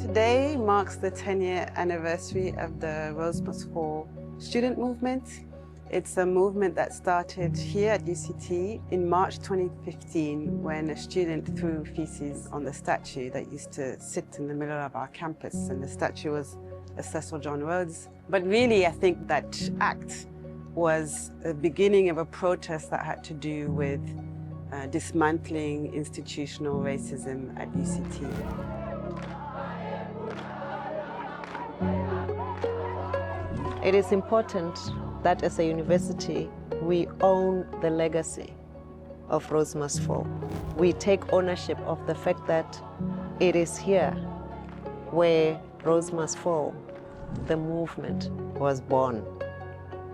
Today marks the 10-year anniversary of the Rhodes Must Fall student movement. It's a movement that started here at UCT in March 2015 when a student threw feces on the statue that used to sit in the middle of our campus, and the statue was Cecil John Rhodes. But really, I think that act was the beginning of a protest that had to do with dismantling institutional racism at UCT. It is important that as a university, we own the legacy of Rhodes Must Fall. We take ownership of the fact that it is here where Rhodes Must Fall, the movement, was born.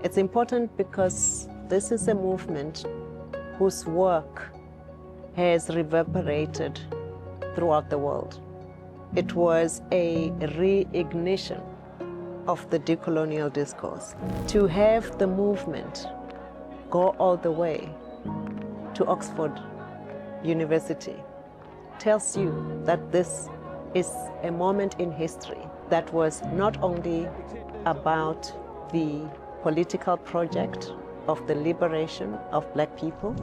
It's important because this is a movement whose work has reverberated throughout the world. It was a reignition of the decolonial discourse. To have the movement go all the way to Oxford University tells you that this is a moment in history that was not only about the political project of the liberation of Black people,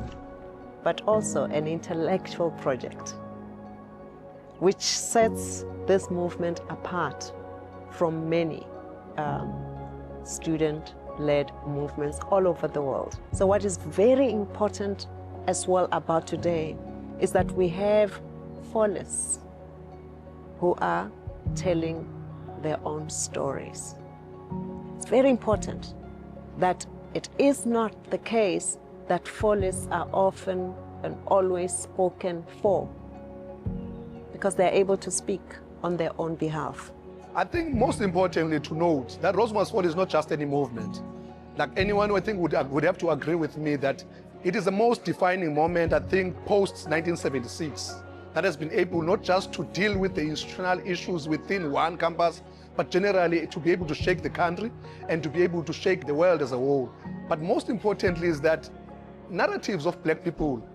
but also an intellectual project, which sets this movement apart from many student-led movements all over the world. So what is very important as well about today is that we have Fallists who are telling their own stories. It's very important that it is not the case that Fallists are often and always spoken for, because they're able to speak on their own behalf. I think most importantly to note that Rhodes Must Fall is not just any movement. Like anyone who I think would have to agree with me that it is the most defining moment, I think, post-1976, that has been able not just to deal with the institutional issues within one campus, but generally to be able to shake the country and to be able to shake the world as a whole. But most importantly is that narratives of Black people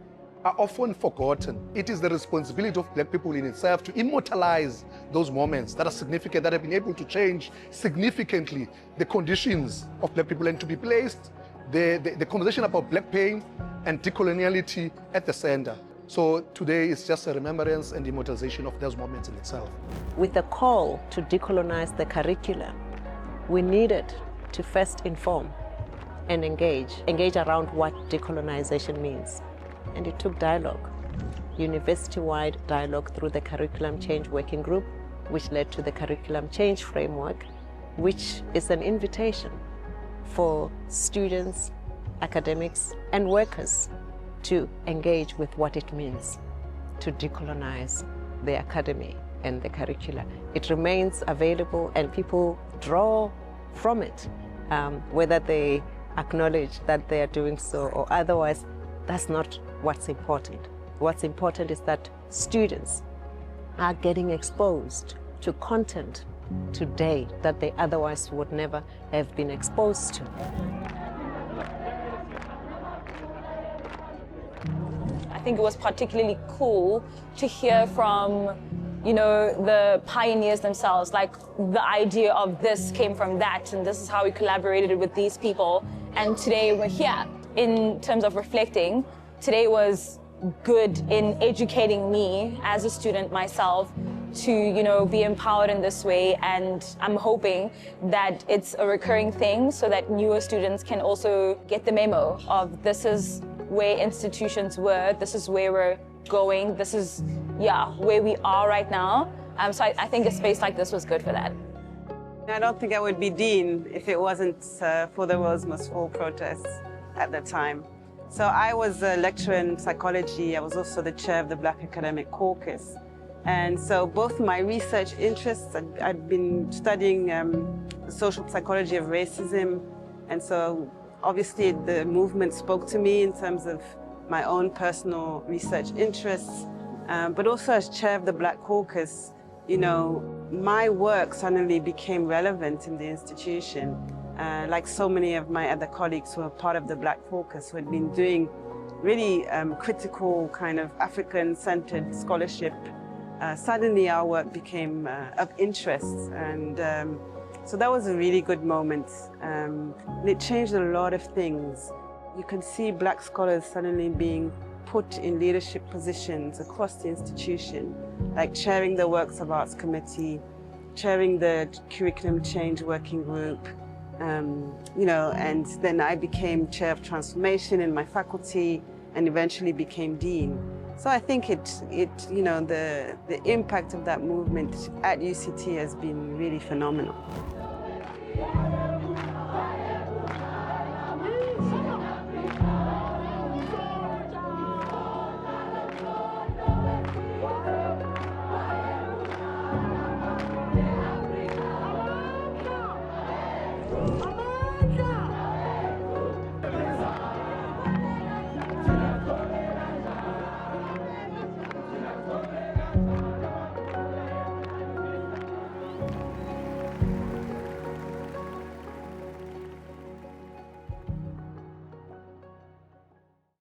are often forgotten. It is the responsibility of Black people in itself to immortalize those moments that are significant, that have been able to change significantly the conditions of Black people, and to be placed the conversation about Black pain and decoloniality at the center. So today is just a remembrance and immortalization of those moments in itself. With the call to decolonize the curriculum, we needed to first inform and engage around what decolonization means. And it took dialogue, university-wide dialogue through the Curriculum Change Working Group, which led to the Curriculum Change Framework, which is an invitation for students, academics, and workers to engage with what it means to decolonize the academy and the curricula. It remains available and people draw from it, whether they acknowledge that they are doing so or otherwise. That's not what's important. What's important is that students are getting exposed to content today that they otherwise would never have been exposed to. I think it was particularly cool to hear from, you know, the pioneers themselves, like the idea of this came from that and this is how we collaborated with these people. And today we're here. In terms of reflecting, today was good in educating me as a student myself to, you know, be empowered in this way. And I'm hoping that it's a recurring thing so that newer students can also get the memo of this is where institutions were, this is where we're going, this is, where we are right now. So I think a space like this was good for that. I don't think I would be dean if it wasn't for the Rhodes Must Fall protests at the time. So I was a lecturer in psychology. I was also the chair of the Black Academic Caucus. And so both my research interests, I'd been studying social psychology of racism. And so obviously the movement spoke to me in terms of my own personal research interests. But also as chair of the Black Caucus, you know, my work suddenly became relevant in the institution. Like so many of my other colleagues who are part of the Black Caucus, who had been doing really critical kind of African-centered scholarship suddenly our work became of interest. And so that was a really good moment. And it changed a lot of things. You can see Black scholars suddenly being put in leadership positions across the institution, like chairing the Works of Arts Committee, chairing the Curriculum Change Working Group, and then I became chair of transformation in my faculty and eventually became dean. So I think the impact of that movement at UCT has been really phenomenal.